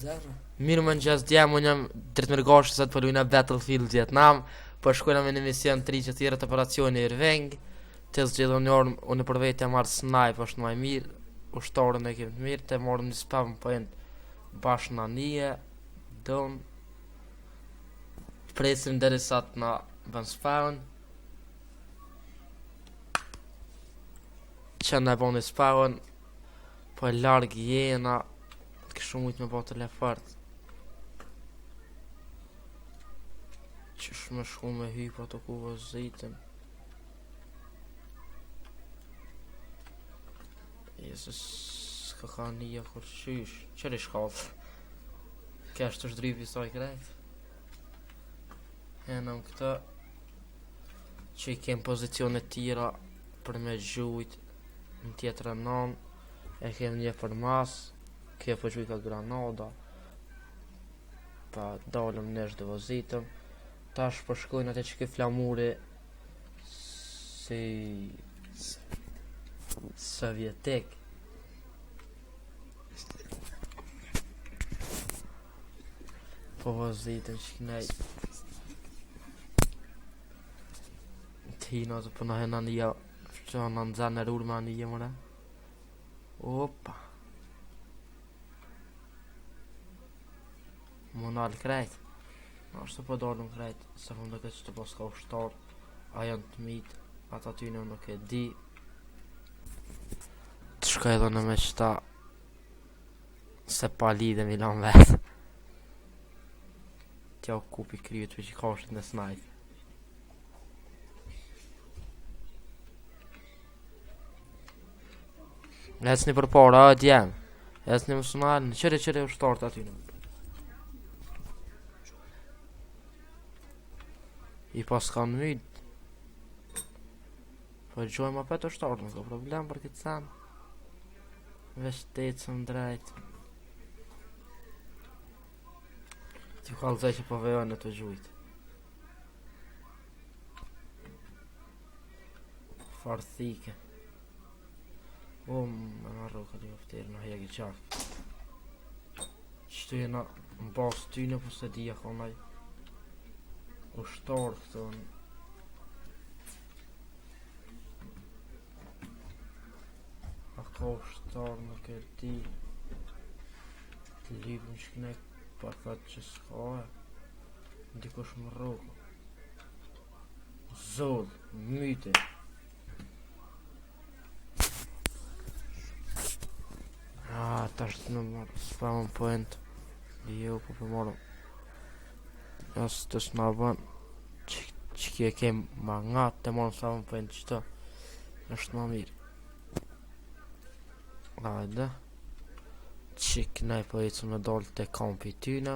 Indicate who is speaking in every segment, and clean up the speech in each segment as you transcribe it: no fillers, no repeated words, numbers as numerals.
Speaker 1: Mirë më në gjesë djemë, unë jam drejtëmirgashi sot për lujna Battlefield Vietnam, për shkojna me një mision të ri që tjera të operacioni i rveng, të zgjidhë një orë, unë për vetë jam marrë snipe, është maj mirë, ushtarën e kemë të mirë, të marrëm një spam point bashkë në nije, donë, presim dheri sa të na bën spawn, që në bën një spawn, po e largë jena, të këshu mujtë me botë le fort. Që shme shku me hypa të ku vëzitin. Jezus, s'ka ka një kur qysh. Qëri shkallë? Kesh të shdripi sa i krejt. Henëm këta që i kem pozicionet tira për me gjujt në tjetër e non. E kem një për mas. Kjo për gjuj ka granada. Pa dalëm nesh dhe vëzitëm. Tash përshkojnë atë që ke flamuri si sovjetik. Po vëzitëm që kënej Tina të përna hena një që në nëzane e rurë me një mëre. Opa Monal krejt. Ashtë të po dalëm krejt, se më në këtë që të pas ka ushtar, a janë të mitë, ata ty në nuk e di. Të shka edhe në me qëta, se pa lidhe mi lan vetë. Tja u kupi kryet për që ka është në snajtë. Ecni për para, a djemë. Ecni më sunalë, qëre ushtarët aty në. I pas kanë mytë. Po e gjojmë apet ushtarët, nuk ka problem për këtë sanë. Vesh të ecëm drejt. T'ju kalëzaj që po vejojnë në të gjujtë. Farthike. Me marrë u helikopterë në hjegi qafë. Qëtu jena në basë tyne, po se dhja ka naj ushtarë këto në. A ka ushtarë nuk e di. Të libën që këne për këtë që s'ka e. Ndikush më rrugë. Zodë, myte. Ta është në marrë spamën point. Jo, po për marrë. Asë të s'na bën. Që kje kem ma nga të marrë spamën point qëta. është ma mirë. Ajde. Që kënaj po e që me dollë të kampi tyna.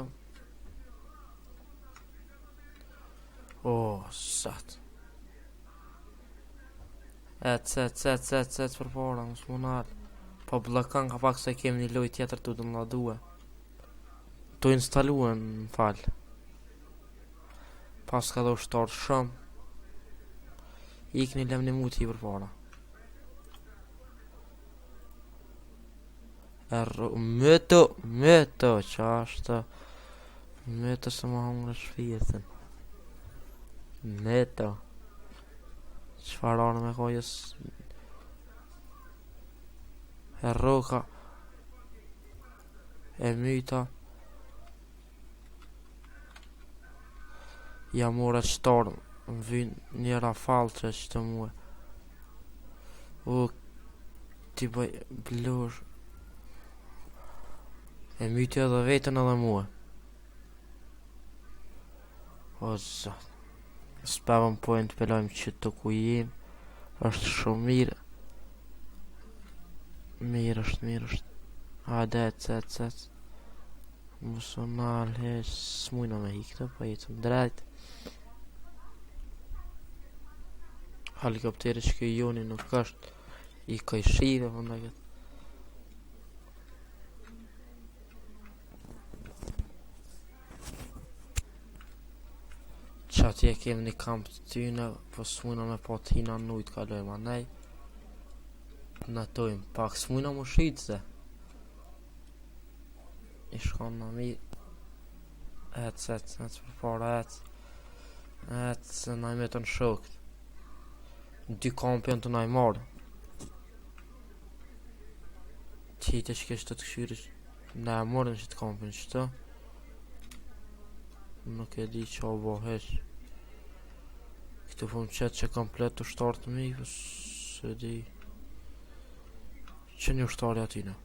Speaker 1: Satë. Ecë për para, më s'munarë. Po blokan ka pak se kemi një loj tjetër të dëmë duhe. Tu instaluen në falë. Pas ka do shtarë shumë. Ik një lem një muti për para. Mëto, që ashtë. Mëto se më hongre shpjetën. Mëto. Qëfar anë me kojës. E roka e myta ja mora qëtarë më vynë njëra faltre që të muë ti bëj blush e mytja dhe vetën edhe muë zot s'pevëm pojnë të pelojmë që të ku jim është shumë mirë. Mirë është. Hajde, ecë. Musonal, s'mujna me hikta, po jetëm drejt. Helikopteri që kjo joni nuk është i kaj shive, po në këtë. Që atje kemë një kamp të tyne, po s'mujna me po t'hina nujt kalojmë anej. Në tojmë pak s'mujna më shqytë se I shkon në mirë. Ec për para ec se na i metën shokt. 2 kampion të na i marë. Qite që kështë të këshyri na e morën që të kampion qëta. Nuk e di që o bohesh. Këtu po më qetë që komplet të shtarë të mi, se di që një shtarë atina.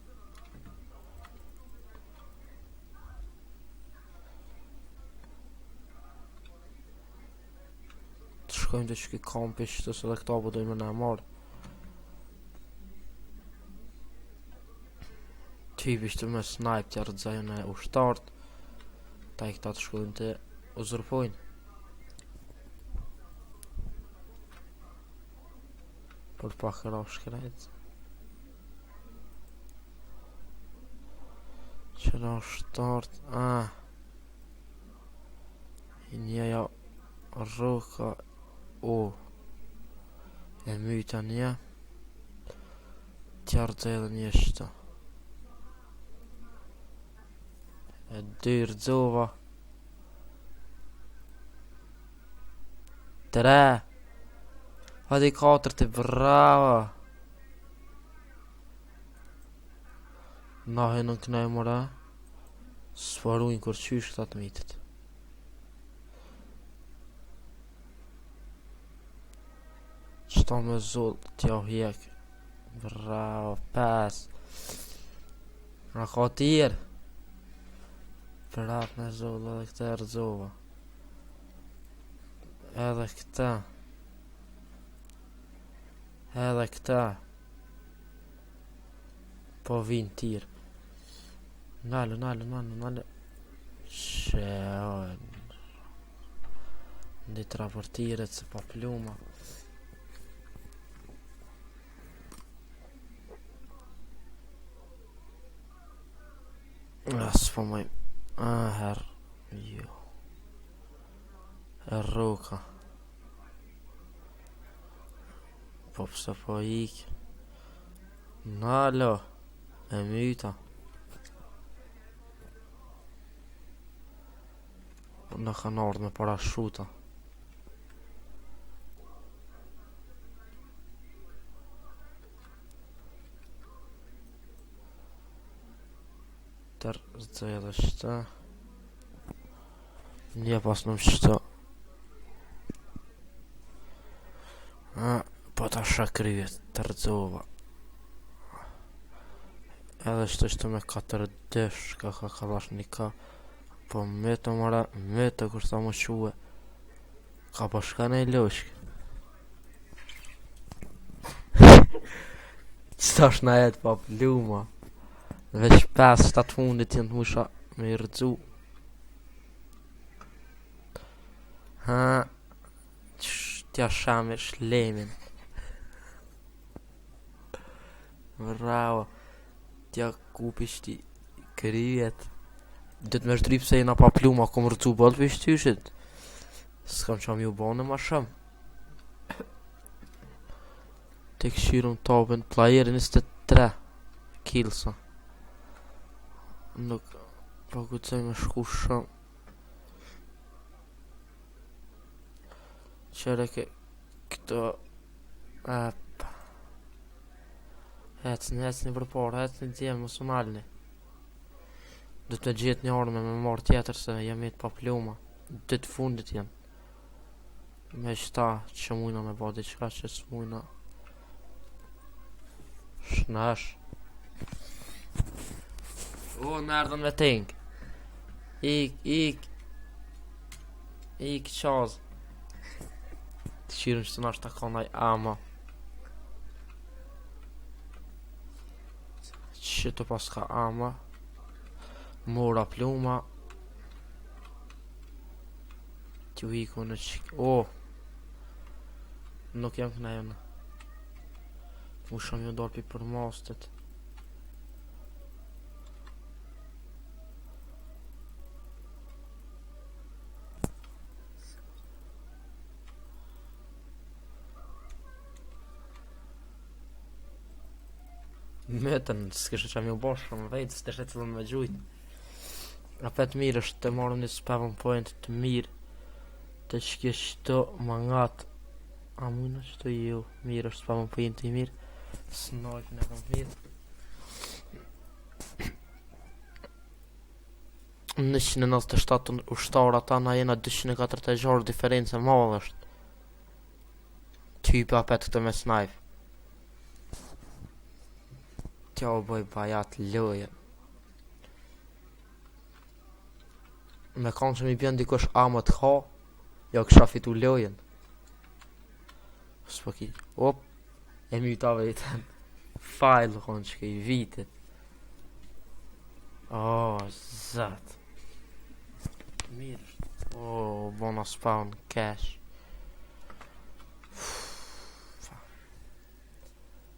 Speaker 1: Të shkojmë të që ki kampi që se dhe këta po dojmë në e marë. Typisht të me snipe të rëdzajnë e ushtartë. Ta i këta të shkojnë të uzurpojnë. Por pak ra shkrejt. Qëra shtart. I njeja rruka. E myta nje. Tjartë edhe një shta. E dy rëdzova. 3. Hadi 4 të brava. Na në këna e mëra. Sfarujnë kur qysh këta të mitit. Qëta me zull t'ja hjek. Bravo. 5. Nga ka tjerë. Prap me zull edhe këta e rëdzova. Edhe këta. Edhe këta. Po vinë tirë. Nalë. Sheon. Ndi të raportiret se pa pluma. S'po maj. Herë. Jo. Rruka. Po pëse po ik. Nalo. E myta. Në kanë ardhë me parashuta. Tër zë edhe shtë. Një pas në më shtë. Po ta shakryet të rëdzova. Edhe shtë me 4 dësh. Ka kalash një ka. Po me të mëra. Me të kur sa më quë. Ka po shka në i loshk. Qëta është na jetë pa pluma. Veç 5-7 fundit jenë të musha me i rëdzu. Tja shame shlemin. Bravo. Tja kupi shti kryet. Dët me shdrip se jena pa pluma. Kom rëdzu bëllë për shtyshit. S'kam qam ju bane ma sham. Te këshirëm topin. Playeri 23 killsa. Nuk po kucej me shku sham. Qere ke këto Hecni për por, hecni t'jem, mos u nalni. Du të gjithë një orme me marrë tjetër se jam jetë pa pluma. Dytë fundit janë. Me shta që mujna me ba diqka që s'mujna. Shnash. Në ardhën me ting. Ik qaz. Të qirën që të nash të kanaj ama. Që të pas ka ama. Mora pluma. T'ju hiku në qik. Nuk jam këna jona. Mu shumë ju dorpi për mastet. Metën, s'kështë që mi u bosh shumë vejtë, s'te shetë me gjujtë. Apet mirë është të marrë një spawn point të mirë. Të shkje shto mangat. A mujna që të ju mirë është spawn point të mirë. Snipe në kam mirë. 197 ushtarë ata na jena 246 diferencë madhe është. Type apet këtë me snipe. Tja o bëj bajat lojen. Me kanë që mi bjën dikush amët ha, jo kësha fitu lojen. S'po ki, op, e myta vetën. File konë që ki vitit. Oh, zat. Mirë. Oh, bona spawn cash.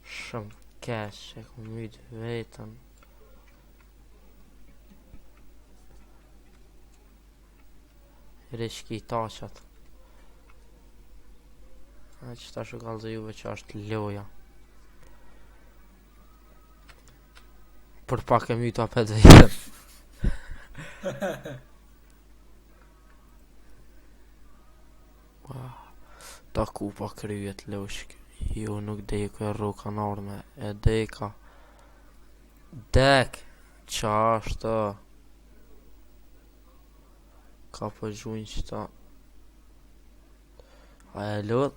Speaker 1: Shumë cash, e ku myt vetën. Rishki I taqat. A që ta shu kalë juve që është loja. Për pak e myta apet vetën. Wow. Ta ku pa kryet loshk. Ju nuk deku e ru kanar me e deka. Dek. Qa është? Ka përgjujnë që ta. A e lët?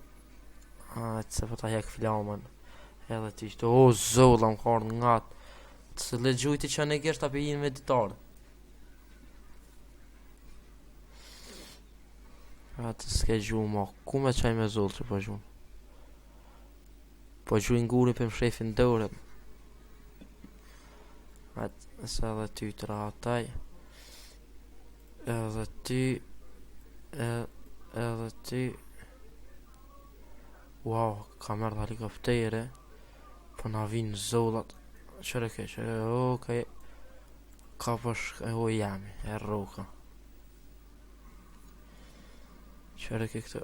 Speaker 1: A që se po ta hek flamen. Edhe ti shto. O zolla më karnë ngat. Se le gjujti që në gjesht api jinë me ditarë. A të s'ke gju ma. Ku me qaj me zollë që po gjujnë? Po gjujnë nguri për më shefin dërën. A të se edhe ty të rataj. Edhe ty. Edhe ty. Wow, ka mërë helikoptere. Po na vinë zollat. Qëre ke, okej. Ka përsh, o jemi, e roka. Qëre ke këtë.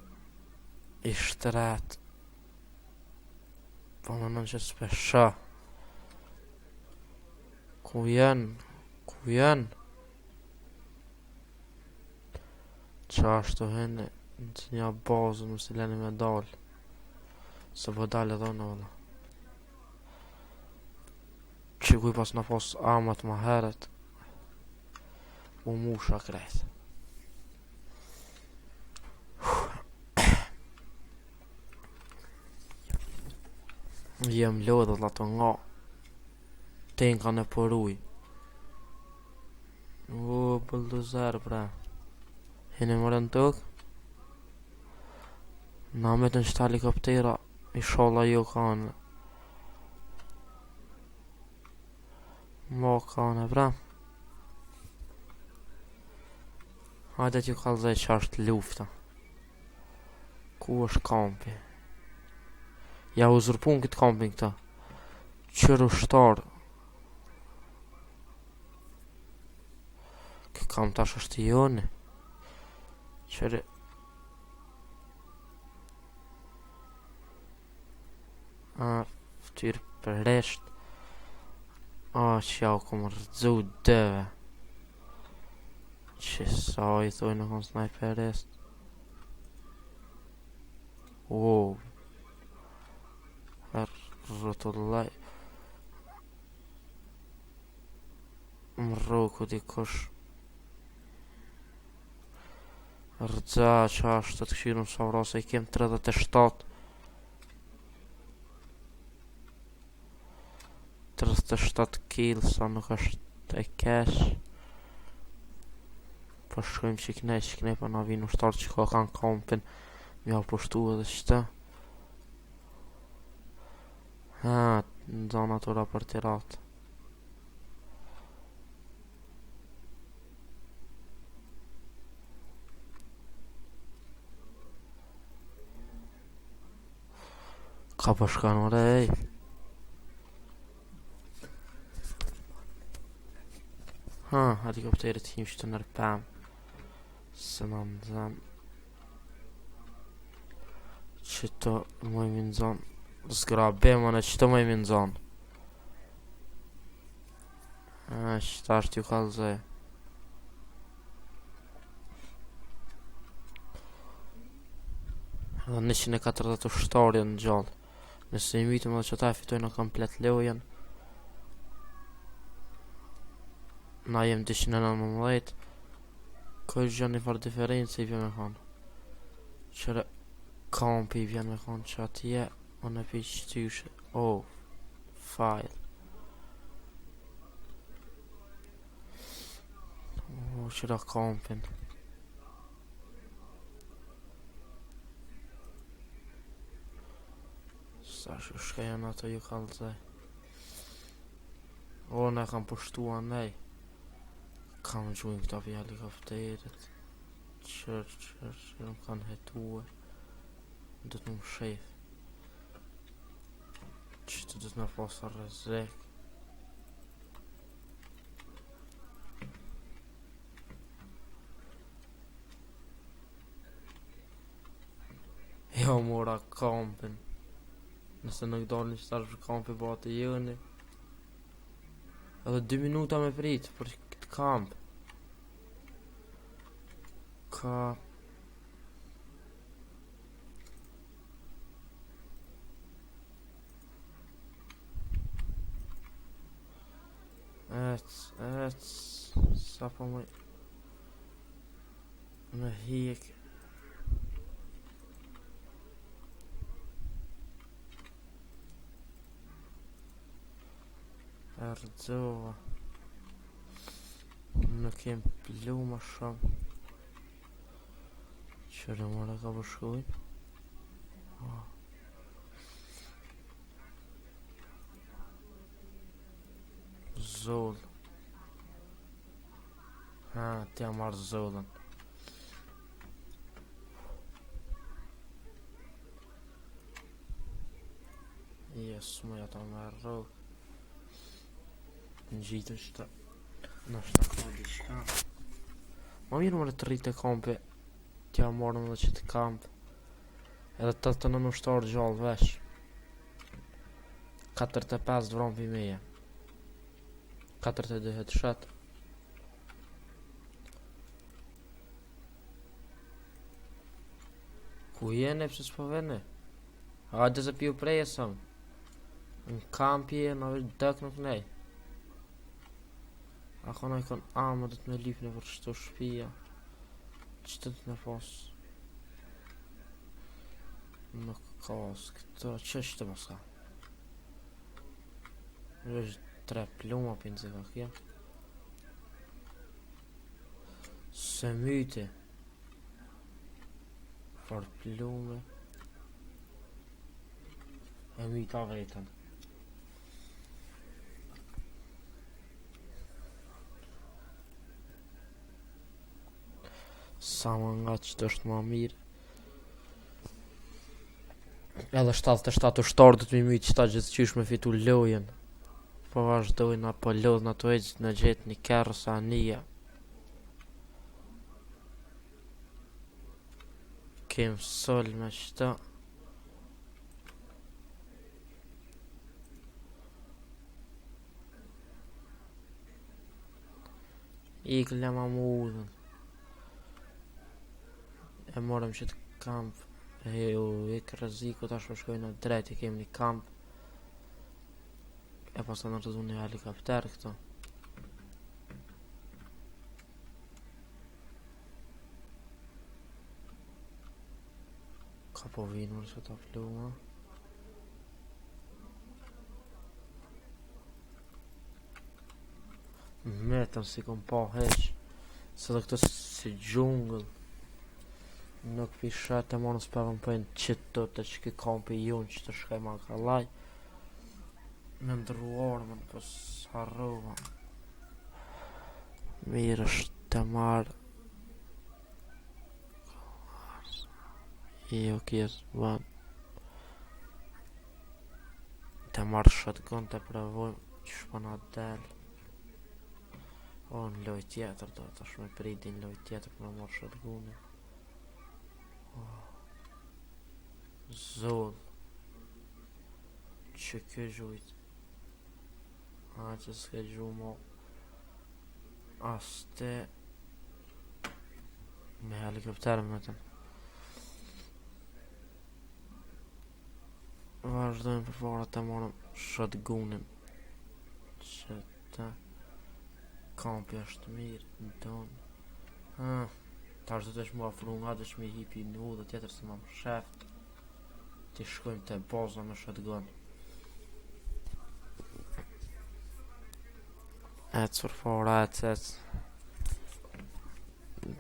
Speaker 1: I shtret. Po më nën që s'pesha. Ku janë? Qa është të hene. Në të një bazë, më si leni me dalë. Se po dalë edhe në vëlla. Që kuj pas në pas amat ma heret. U musha krejt. Jem lodhët la të nga. Tenka në përuj. O, buldozer bre. Hini më rënë tëk. Na me të nështë helikoptera. I sholla jo kanë. Ma kanë bre. Hajde t'ju kalzaj që është lufta. Ku është kampi? Ja uzurpun këtë kampin këta. Qërë ushtar. Kë kam tash është I joni. Qërë. A, ftyrë për resht. A, që ja u kom rëdzu dëve. Që sa I thoi në kon sniperist. Wow. Rrotullaj. Më rroku dikush. Rëdza që ashtë të këshirë më sa vrasa I kem 37. 37 kill sa nuk është e kesh. Po shkojmë që kënej po na vinë ushtarë që ka kanë kampin. Mja pushtu edhe qëta. Ha, në zona të raportirat. Ka po shkanë ore ej. Ha, helikopterit him që të nërpem. Se në nëzëm. Që të mëjmë në zonë. Zgrabe më në që të mëjmë në zonë. Ha, që ta është ju kalëzë. Dhe 140 ushtarje në gjallë. Nëse i mytëm dhe që ta fitojnë në komplet lojën. Na jem 219. Kërë gjë një farë diferencë i vjen me konë. Qëre kampi i vjen me konë që atje. Unë e pi qëtyshe. Oh, file. Oh, qëra kampin. Sa shu shkajan ato ju kalëzaj. O, ne kam pushtua nej. Kam gjujnë këta për helikopterit. Qërë më kanë hetue. Do të më shef. Që të do të me posa rëzek. Jo, mora kampin. Nëse nuk do një qëtar për kampi bate jëni. Edhe 2 minuta me prit për këtë kamp. Ka... Sa po me hik. Erdhova. Nuk jem plu ma shumë. Qërë mëra ka përshkujt. Zoll. Ha, t'ja marrë zollën. Jes, më ja ta me rrugë. Në gjitë është në është të ka diqka. Ma mirë më të rritë e kampi. T'ja marrëm dhe që të kamp. Edhe të në ushtarë gjallë vesh. 45 vron për meje. 42 headshot. Ku jene pëse s'po vene? Hajde se pju preje sëm. Në kampi e në veç dëk nuk nej. Ako në i kon amë dhe të me lypë në për shtu shpia. Qëtë të me pos. Nuk ka os këto qështë më ska. Veç 3 pluma për nëzika kja. Se myti. Por plume. E myta vetën. Sa më nga që të është ma mirë. Edhe 77 ushtarë do të mi mytë qëta gjithë qysh me fitu lojen. Po vazhdojnë apo lodhë në të ejgjë në gjithë një kërë sa një. Kem sol me qëta. Ikle ma mu udhën. E morëm që të kamp. E u ikë rëziku tash po shkojnë në drejt. I kem një kamp. E pas të në të du një helikopter këto. Ka po vinë mërë që ta pluma. Metën si kom pa heq. Se dhe këtë si gjungëll. Nuk pi shetë e morën s'pevën pëjnë qëtë të që ki kampi junë që të shkaj ma ka laj. Me ndruar me në pës harrova. Mirë është të marë. Jo kjesë ban. Të marë shotgun të provojmë që shpana del. O në loj tjetër do të shme priti në loj tjetër për në marë shotgunin. Zoll. Që kjo gjujt. A që s'ke gju mo. Aste. Me helikopter me tën. vazhdojmë përpara të marrëm shotgunin që të kampi është mirë, në tonë. Tash do të është mu afru nga dhe që mi hipi në u dhe tjetër se ma më sheft. Ti shkojmë të baza me shotgun. Ecë përpara, ecë.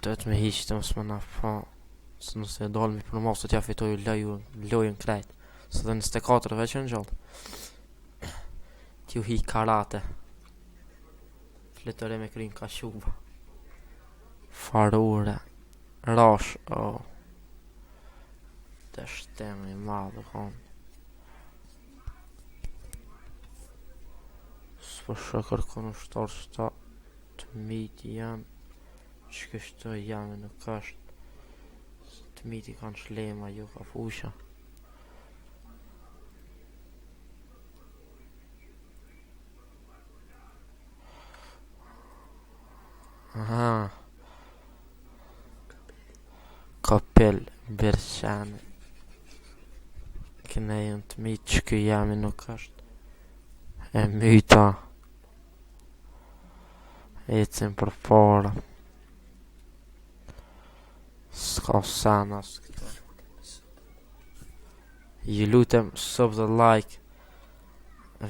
Speaker 1: Duhet me hiqë të mësë më na fa. Se nëse dalmi për mos të tja fitoj lojën krejt. Se dhe 24 veç në gjallë. T'ju hi karate. Fletore me kryin ka shuba. Farure. Rash, të shtemi madhë konë. Së për shë kërkonu shtarë që ta të miti janë. Që kështë jam nuk është. Të miti kanë shlema, jo ka fusha. Aha. Kapel Bersani. Këne jënë të mitë që kjo jam nuk është. E myta. Ecim për para. S'ka sana s'këta. Ju lutem sub dhe like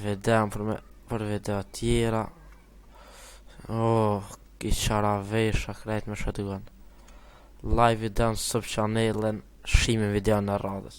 Speaker 1: videon për video tjera. I qara vesha krejt me shotgun. Like videon sub channelin, shimin video në radhës.